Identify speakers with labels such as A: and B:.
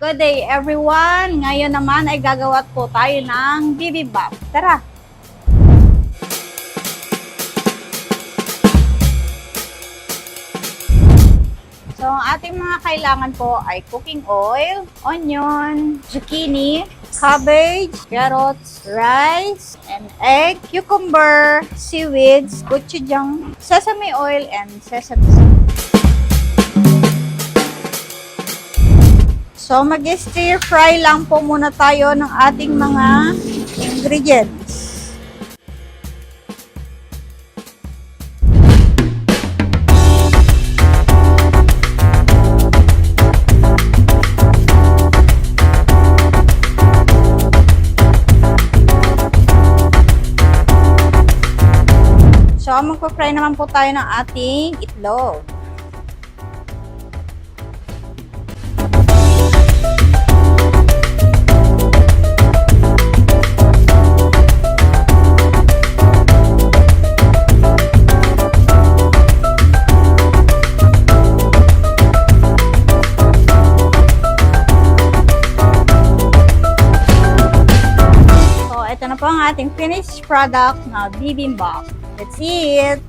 A: Good day everyone! Ngayon naman ay gagawa po tayo ng bibimbap. Tara! So, ang ating mga kailangan po ay cooking oil, onion, zucchini, cabbage, carrots, rice, and egg, cucumber, seaweeds, gochujang, sesame oil, and sesame seed. So, mag-stir fry lang po muna tayo ng ating mga ingredients. So, magpa-fry naman po tayo ng ating itlog. So, ito na po ang ating finished product na bibimbap. That's it!